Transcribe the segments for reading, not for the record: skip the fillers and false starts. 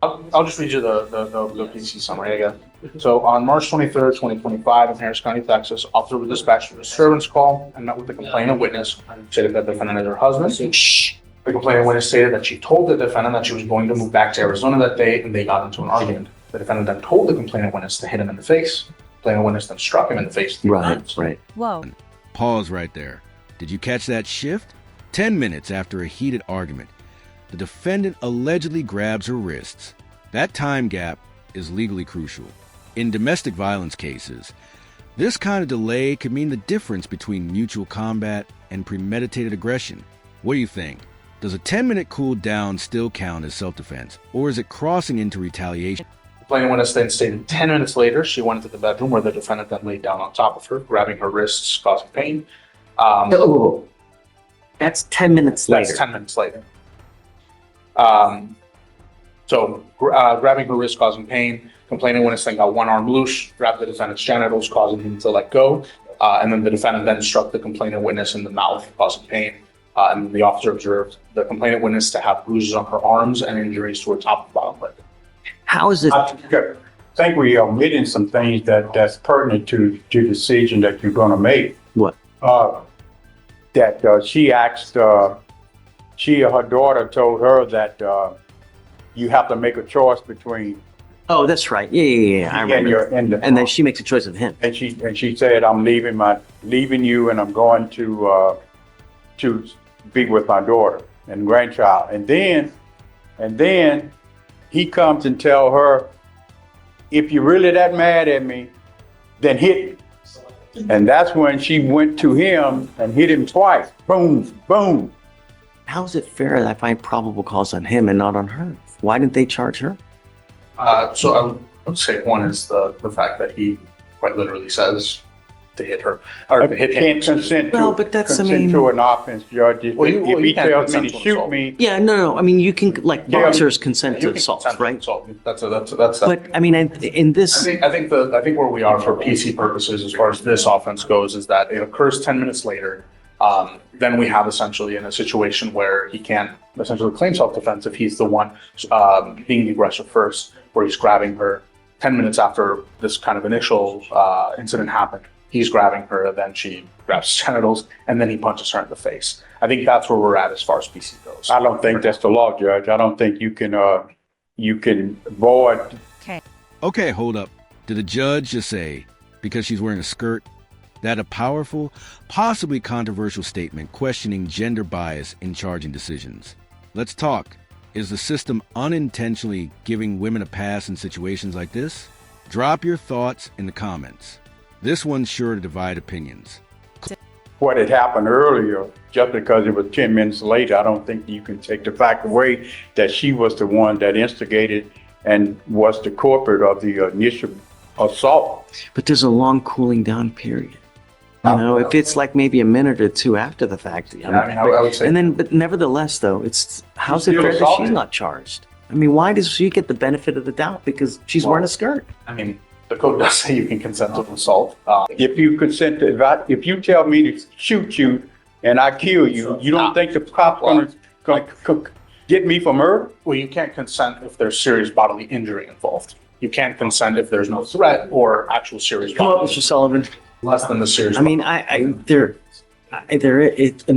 I'll just read you the PC summary again. So on March 23rd, 2025, in Harris County, Texas, officer was dispatched to a servant's call and met with the complainant witness, stated that the defendant is her husband. The complainant witness stated that she told the defendant that she was going to move back to Arizona that day, and they got into an argument. The defendant then told the complainant witness to hit him in the face. The complainant witness then struck him in the face 3 times. Right. Whoa. Pause right there. Did you catch that shift? 10 minutes after a heated argument, the defendant allegedly grabs her wrists. That time gap is legally crucial. In domestic violence cases, this kind of delay could mean the difference between mutual combat and premeditated aggression. What do you think? Does a 10-minute cool down still count as self-defense, or is it crossing into retaliation? The complainant witness then stated 10 minutes later, she went into the bedroom where the defendant then laid down on top of her, grabbing her wrists, causing pain. That's 10 minutes later. That's 10 minutes later. Grabbing her wrist, causing pain. Complaining witness then got one arm loose, grabbed the defendant's genitals, causing him to let go. And then the defendant then struck the complaining witness in the mouth, causing pain. And the officer observed the complaining witness to have bruises on her arms and injuries to her top and bottom lip. How is it? I think we are omitting some things that's pertinent to the decision that you're going to make. What? She asked, her daughter told her that you have to make a choice between. Oh, that's right. Yeah. I remember. And then she makes a choice of him. And she said, "I'm leaving you, and I'm going to be with my daughter and grandchild." And then he comes and tell her, "If you're really that mad at me, then hit me." And that's when she went to him and hit him twice. Boom, boom. How is it fair that I find probable cause on him and not on her? Why didn't they charge her? So I would say one is the fact that he quite literally says to hit her or to hit him. Can't consent Well, but that's, consent to an offense, Judge. If he can't tells me consent to to shoot assault. me, Yeah, no. I mean, you can, like, Yeah, boxers consent You to can assault, consent to right? assault. That's But I mean, in this, I think where we are for PC purposes, as far as this offense goes, is that it occurs 10 minutes later. Then we have essentially in a situation where he can't essentially claim self-defense if he's the one being the aggressor first, where he's grabbing her 10 minutes after this kind of initial incident happened. He's grabbing her, then she grabs his genitals, and then he punches her in the face. I think that's where we're at as far as PC goes. I don't think that's the law, Judge. I don't think you can avoid. Okay, hold up. Did the judge just say, because she's wearing a skirt, that a powerful, possibly controversial statement questioning gender bias in charging decisions? Let's talk. Is the system unintentionally giving women a pass in situations like this? Drop your thoughts in the comments. This one's sure to divide opinions. What had happened earlier, just because it was 10 minutes later, I don't think you can take the fact away that she was the one that instigated and was the culprit of the initial assault. but there's a long cooling down period. You know, if it's like maybe a minute or two after the fact. I would say. And then, but nevertheless, though, how's it still fair that assaulted. she's not charged? I mean, why does she get the benefit of the doubt? Because she's wearing a skirt. I mean, the code does say you can consent to an assault. If you consent to, if you tell me to shoot you and I kill you, you don't think the cop's gonna get me for murder? Well, you can't consent if there's serious bodily injury involved. You can't consent if there's no threat or actual serious Come up, bodily Mr. Sullivan. less than the serious. I mean, an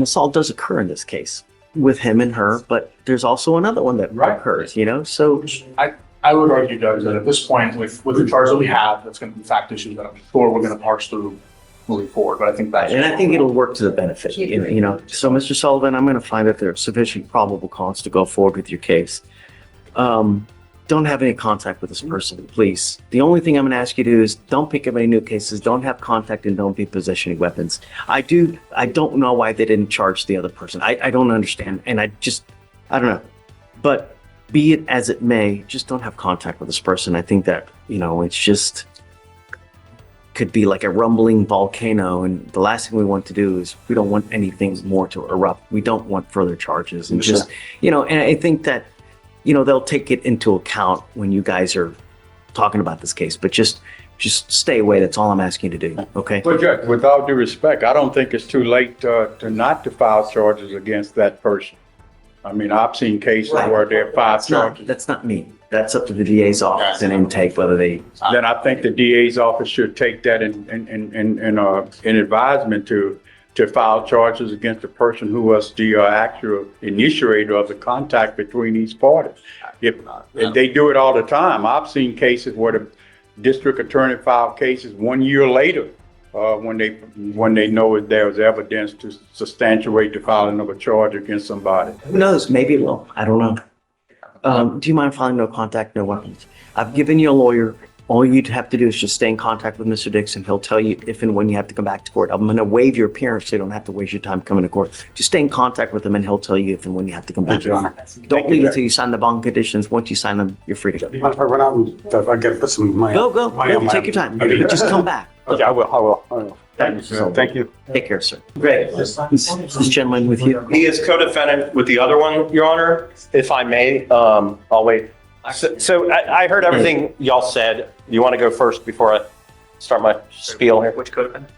assault does occur in this case with him and her, but there's also another one that Right. occurs, you know? So I would argue, Judge, that at this point, with the charge that we have, that's going to be fact issues that I'm sure we're going to parse through moving forward. But I think that's. and I think it'll work to the benefit, you know. So, Mr. Sullivan, I'm going to find that there's sufficient probable cause to go forward with your case. Don't have any contact with this person, please. The only thing I'm going to ask you to do is don't pick up any new cases, don't have contact, and don't be possessing weapons. I don't know why they didn't charge the other person. I don't understand, and I don't know. But be it as it may, just don't have contact with this person. I think that, you know, it's just could be like a rumbling volcano, and the last thing we want to do is we don't want anything more to erupt. We don't want further charges, and just, you know, and I think that, you know, they'll take it into account when you guys are talking about this case, but just stay away. That's all I'm asking you to do. Okay. Well, Judge, with all due respect, I don't think it's too late to not to file charges against that person. I mean, I've seen cases Right. where there are 5 charges. That's not me. That's up to the DA's office and intake whether they, Then I think the DA's office should take that in advisement to file charges against the person who was the actual initiator of the contact between these parties. If they do it all the time, I've seen cases where the district attorney filed cases 1 year later, when they know that there was evidence to substantiate the filing of a charge against somebody. who knows, maybe it will. I don't know. Do you mind filing no contact, no weapons? I've given you a lawyer. All you'd have to do is just stay in contact with Mr. Dixon. He'll tell you if and when you have to come back to court. I'm going to waive your appearance so you don't have to waste your time coming to court. Just stay in contact with him and he'll tell you if and when you have to come back. Thank you, Your Honor. Don't leave until you sign the bond conditions. Once you sign them, you're free to go. If I run out, if I get put some money. Go. money on my- Take your time. Okay. Just come back. Okay, I will. Thank you, sir. Thank you. Take care, sir. Greg, this gentleman with you. He is co-defendant with the other one, Your Honor, if I may. I'll wait. So I heard everything y'all said. You want to go first before I start my spiel here? Which co-defendant?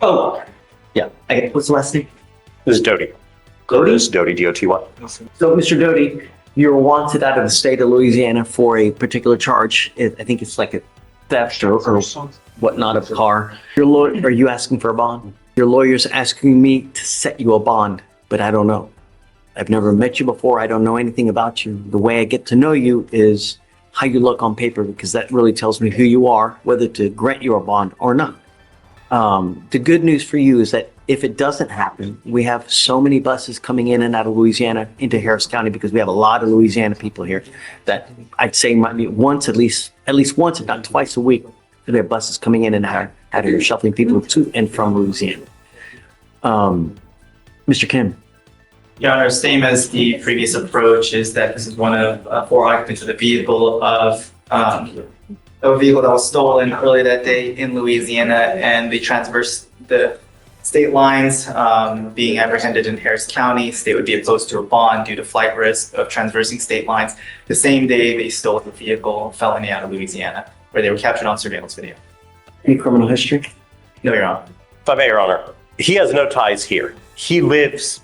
Oh, yeah. What's the last name? This is Doty. Doty? This is Doty, D-O-T-Y. So, Mr. Doty, you're wanted out of the state of Louisiana for a particular charge. I think it's like a theft or whatnot of a car. Your lawyer, are you asking for a bond? Your lawyer's asking me to set you a bond, but I don't know. I've never met you before. I don't know anything about you. The way I get to know you is how you look on paper, because that really tells me who you are, whether to grant you a bond or not. The good news for you is that if it doesn't happen, we have so many buses coming in and out of Louisiana into Harris County because we have a lot of Louisiana people here that I'd say might be at least once, if not twice a week, there are buses coming in and out of here, shuttling people to and from Louisiana. Mr. Kim. Your Honor, same as the previous approach is that this is one of 4 occupants of the vehicle of a vehicle that was stolen earlier that day in Louisiana, and they traversed the state lines, being apprehended in Harris County. State would be opposed to a bond due to flight risk of traversing state lines. The same day they stole the vehicle, felony out of Louisiana, where they were captured on surveillance video. Any criminal history? No, Your Honor. If I may, Your Honor, he has no ties here. He lives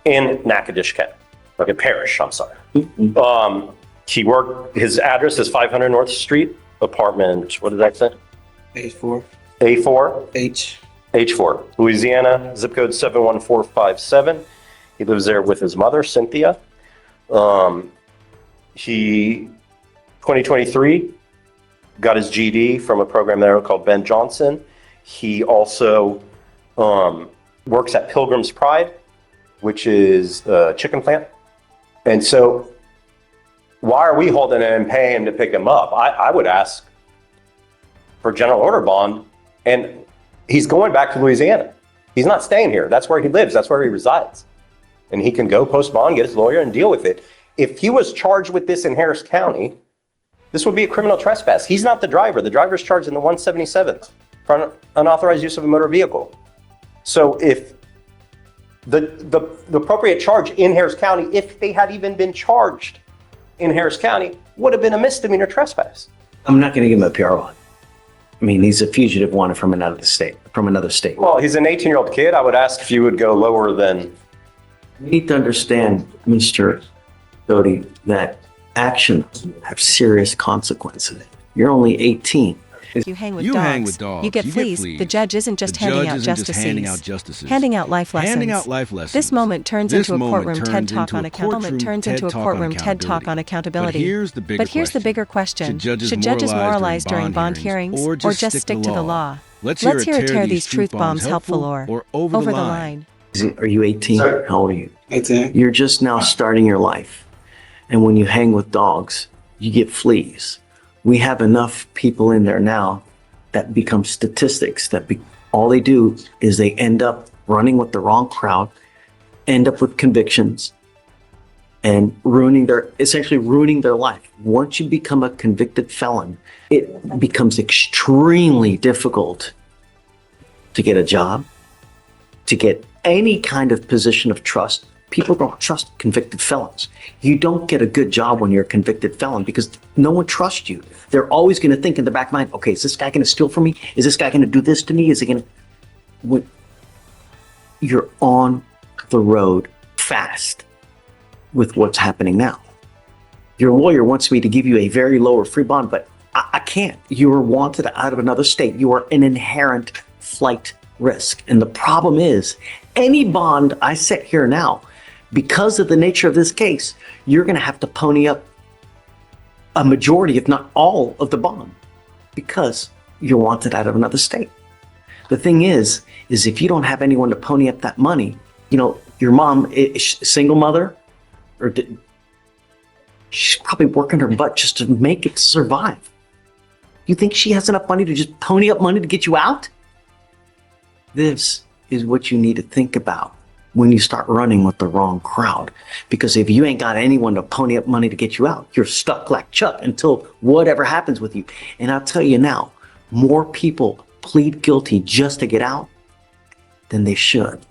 in Natchitoches County, okay, Parish, I'm sorry. His address is 500 North Street, apartment, what did that say? A4. A4? H. H4, Louisiana, zip code 71457. He lives there with his mother, Cynthia. He, 2023, got his GD from a program there called Ben Johnson. He also works at Pilgrim's Pride, which is a chicken plant. And so why are we holding him and paying him to pick him up? I would ask for general order bond, and he's going back to Louisiana. He's not staying here. That's where he lives. That's where he resides. And he can go post bond, get his lawyer, and deal with it. If he was charged with this in Harris County, this would be a criminal trespass. He's not the driver. The driver's charged in the 177th for unauthorized use of a motor vehicle. So if the appropriate charge in Harris County, if they had even been charged in Harris County, would have been a misdemeanor trespass. I'm not going to give him a PR bond. I mean, he's a fugitive wanted from another state. Well, he's an 18-year-old kid. I would ask if you would go lower than... You need to understand, Mr. Doty, that actions have serious consequences. You're only 18. You hang with You dogs. hang with dogs. You get fleas. The judge isn't just handing out justices. Handing out life lessons. Handing out life lessons. This moment turns into a courtroom TED Talk on accountability. accountability. But here's the bigger question. Should judges moralize during bond hearings or just stick to the law? Let's hear it tear these truth bombs helpful or over the line. Are you 18? Sorry. How old are you? 18. You're just now starting your life. And when you hang with dogs, you get fleas. We have enough people in there now that become statistics all they do is they end up running with the wrong crowd, end up with convictions, and essentially ruining their life. Once you become a convicted felon, it becomes extremely difficult to get a job, to get any kind of position of trust. People don't trust convicted felons. You don't get a good job when you're a convicted felon because no one trusts you. They're always going to think in the back of mind, okay, is this guy going to steal from me? Is this guy going to do this to me? Is he going to... You're on the road fast. with what's happening now. Your lawyer wants me to give you a very low or free bond, but I can't. You are wanted out of another state. You are an inherent flight risk. And the problem is, any bond I set here now, because of the nature of this case, you're going to have to pony up a majority, if not all, of the bond because you're wanted out of another state. The thing is if you don't have anyone to pony up that money, your mom is a single mother, or she's probably working her butt just to make it survive. You think she has enough money to just pony up money to get you out? This is what you need to think about when you start running with the wrong crowd. Because if you ain't got anyone to pony up money to get you out, you're stuck like Chuck until whatever happens with you. And I'll tell you now, more people plead guilty just to get out than they should.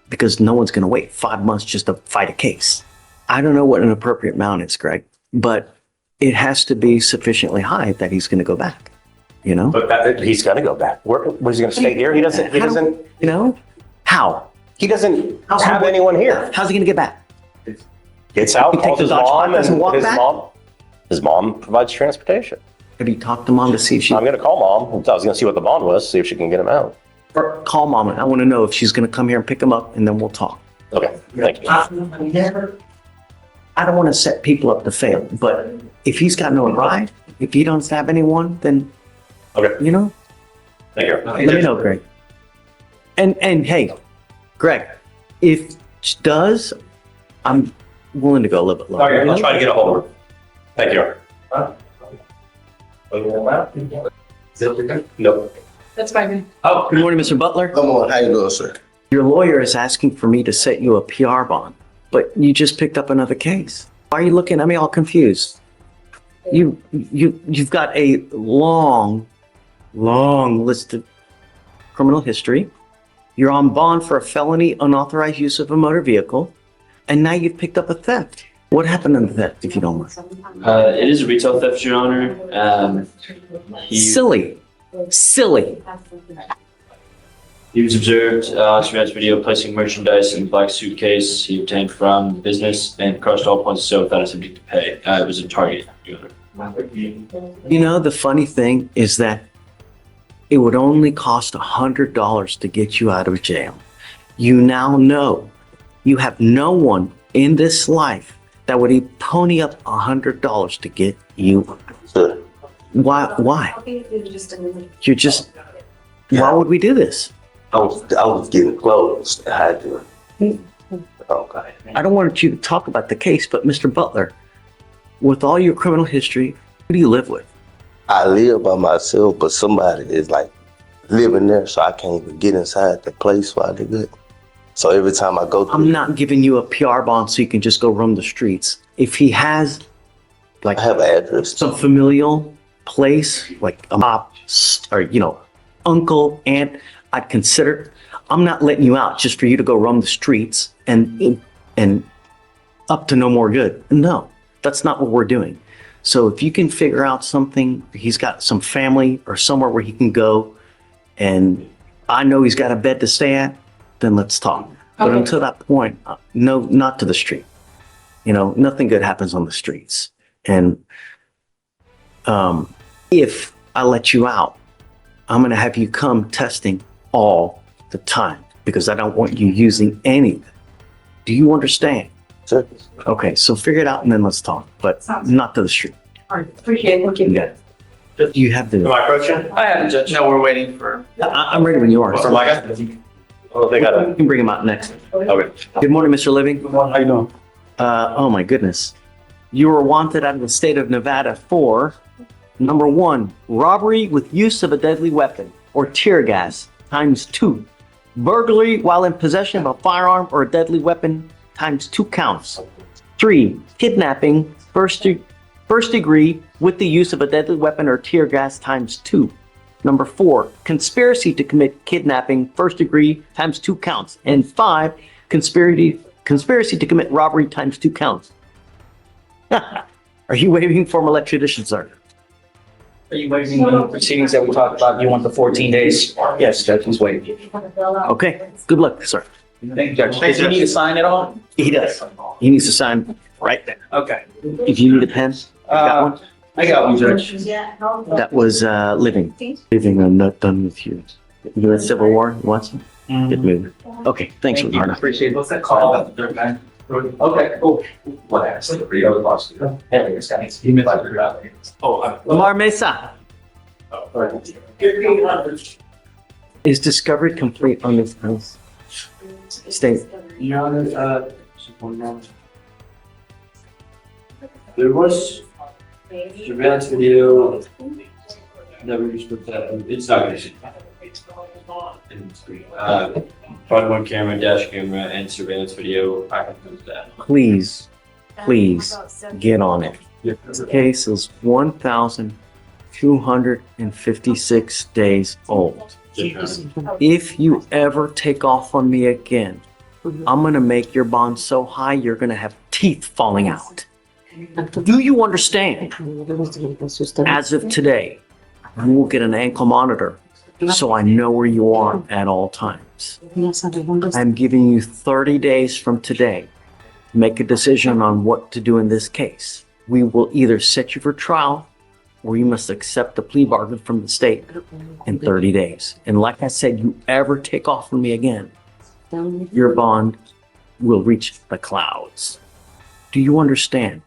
Because no one's going to wait 5 months just to fight a case. I don't know what an appropriate amount is, Greg, but it has to be sufficiently high that he's going to go back, But he's going to go back. Was he going to stay here? He doesn't, How? he doesn't have anyone here. How's he going to get back? Gets out, He takes calls the his Dodge mom, Bypass and walk and back? his mom provides transportation. Have you talked to mom to see if she... I'm going to call mom. I was going to see what the bond was, see if she can get him out. Or call mom. I want to know if she's going to come here and pick him up, and then we'll talk. Okay, thank you. I don't want to set people up to fail, but if he's got no ride, if he doesn't have anyone, then, Okay, you know, thank you. let me know, Greg. And hey, Greg, if she does, I'm willing to go a little bit lower. Okay, I'll try to get a hold of her. Thank you. Nope. That's fine. Oh, good morning, Mr. Butler. Come on, how you doing, sir? Your lawyer is asking for me to set you a PR bond, but you just picked up another case. Why are you looking at me all confused? You've got a long list of criminal history. You're on bond for a felony unauthorized use of a motor vehicle, and now you've picked up a theft. What happened in the theft, if you don't mind? It is a retail theft, Your Honor. Silly. He was observed, surveillance video, placing merchandise in a black suitcase he obtained from the business and crossed all points of sale without attempting to pay. It was a Target, Your Honor. You know, the funny thing is that it would only cost $100 to get you out of jail. You now know you have no one in this life that would even pony up $100 to get you out. Sir. Why? You're just, why would we do this? I was getting close. I had to. Okay. I don't want you to talk about the case, but Mr. Butler, with all your criminal history, who do you live with? I live by myself, but somebody is like living there, so I can't even get inside the place while they're good. So every time I go through, I'm not giving you a PR bond so you can just go roam the streets. If he has, like, I have an address. some familial place, like a mop, or, you know, uncle, aunt, I'd consider. I'm not letting you out just for you to go roam the streets and up to no more good. No, that's not what we're doing. So if you can figure out something, he's got some family or somewhere where he can go, and I know he's got a bed to stay at, then let's talk. But Okay. until that point, no, not to the street. You know, nothing good happens on the streets. And if I let you out, I'm going to have you come testing all the time because I don't want you using any of it. Do you understand? Sir. Okay, so figure it out and then let's talk, but not to the street. All right, appreciate it. Thank you. Yeah. You have Am the, I approaching? I haven't, Judge. No, we're waiting for. I'm ready when you are. For my guy? Oh, they got You it. can bring him out next. Okay. Good morning, Mr. Living. How you doing? Oh my goodness. You were wanted out of the state of Nevada for, number 1, robbery with use of a deadly weapon or tear gas, ×2. Burglary while in possession of a firearm or a deadly weapon, ×2 counts. 3, kidnapping, first degree with the use of a deadly weapon or tear gas, ×2. Number 4, conspiracy to commit kidnapping, first degree, ×2 counts. And 5, conspiracy to commit robbery, ×2 counts. Are you waiving formal extradition, sir? Are you waiving the proceedings that we talked about? You want the 14 days? Yes, Judge, he's waiving. Okay, good luck, sir. Thank you, Judge. Does he need to sign it all? He does. He needs to sign right there. Okay. If you need a pen, got one? I got one, Judge. That was living. Living, I'm not done with you. You in Civil War? You want some? Get moving. Okay, thanks, Thank you. Leonardo. Appreciate it. What's that call about the dirt bag? Okay, cool. What happened? Lamar Mesa. Is discovery complete on this house? State. Your Honor, there was surveillance video that we used with that. It's not going to see. Front one camera, dash camera, and surveillance video. I can use that. Please get on it. This case is 1,256 days old. If you ever take off on me again, I'm gonna make your bond so high you're gonna have teeth falling out. Do you understand? As of today, you will get an ankle monitor so I know where you are at all times. I'm giving you 30 days from today to make a decision on what to do in this case. We will either set you for trial or you must accept the plea bargain from the state in 30 days. And like I said, you ever take off from me again, your bond will reach the clouds. Do you understand?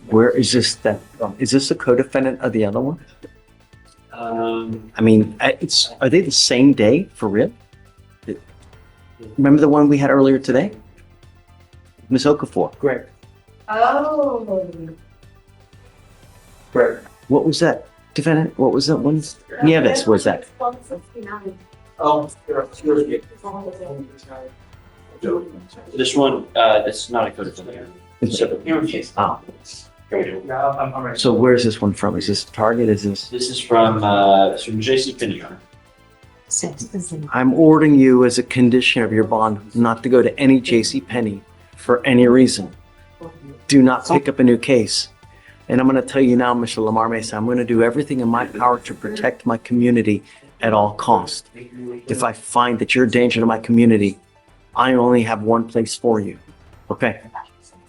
Where is this that, is this a co-defendant of the other one? I mean, are they the same day for real? Remember the one we had earlier today? Ms. Okafor. Great. Oh. Great. What was that? Defendant, what was that one? Nieves was that? Oh, This one, it's not a co-defendant. Oh. So where's this one from? Is this Target? Is this? This is from J.C. Penney. I'm ordering you as a condition of your bond not to go to any J.C. Penney for any reason. Do not pick up a new case. And I'm going to tell you now, Mr. Lamar Mesa, I'm going to do everything in my power to protect my community at all costs. If I find that you're a danger to my community, I only have one place for you. Okay?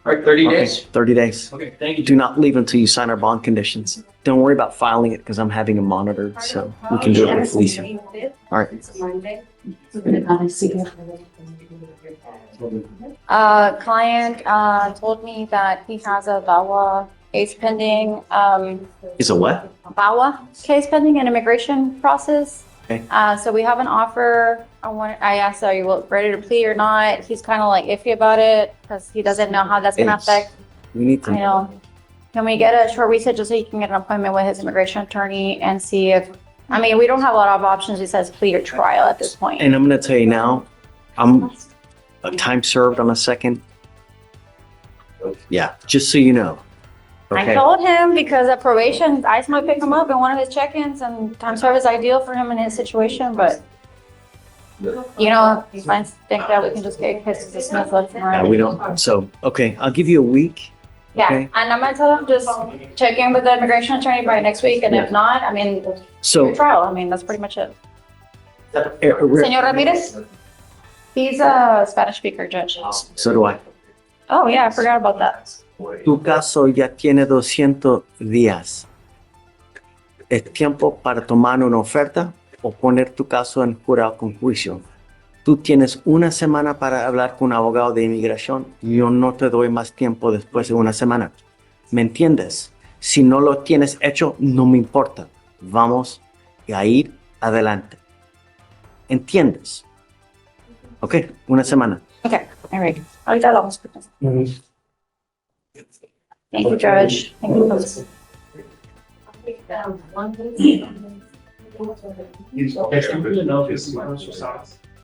All right, 30 Okay, days? 30 days. Okay, thank you. Do not leave until you sign our bond conditions. Don't worry about filing it because I'm having it monitored, so we can do it with Fleischer. All right. Client told me that he has a VAWA case pending. Is a what? VAWA case pending in immigration process. Okay. So we have an offer. I asked, are you ready to plead or not? He's kind of like iffy about it because he doesn't know how that's going to affect. We need to. You know, can we get a short recess just so he can get an appointment with his immigration attorney and see if, I mean, we don't have a lot of options besides plea or trial at this point. And I'm going to tell you now, I'm a time served on a second. Yeah, just so you know. I Okay. told him because at probation, ICE might pick him up in one of his check-ins and time serve is ideal for him in his situation, but you know, he finds, think that we can just get cases dismissed left and Yeah, right. we don't. So, okay, I'll give you a week. Yeah, okay. and I'm gonna tell him just check in with the immigration attorney by next week, and if not, I mean, So, trial, I mean, that's pretty much it. we're- Senor Ramirez? He's a Spanish speaker, judge. so do I. Oh, yeah, I forgot about that. Tu caso ya tiene 200 días. Es tiempo para tomar una oferta o poner tu caso en jurado con juicio. Tú tienes una semana para hablar con un abogado de inmigración. Yo no te doy más tiempo después de una semana. ¿Me entiendes? Si no lo tienes hecho, no me importa. Vamos a ir adelante. ¿Entiendes? Ok, una semana. Okay, all right. Ahorita hablamos. Thank you, Judge. Thank you, folks. It's good to know if it's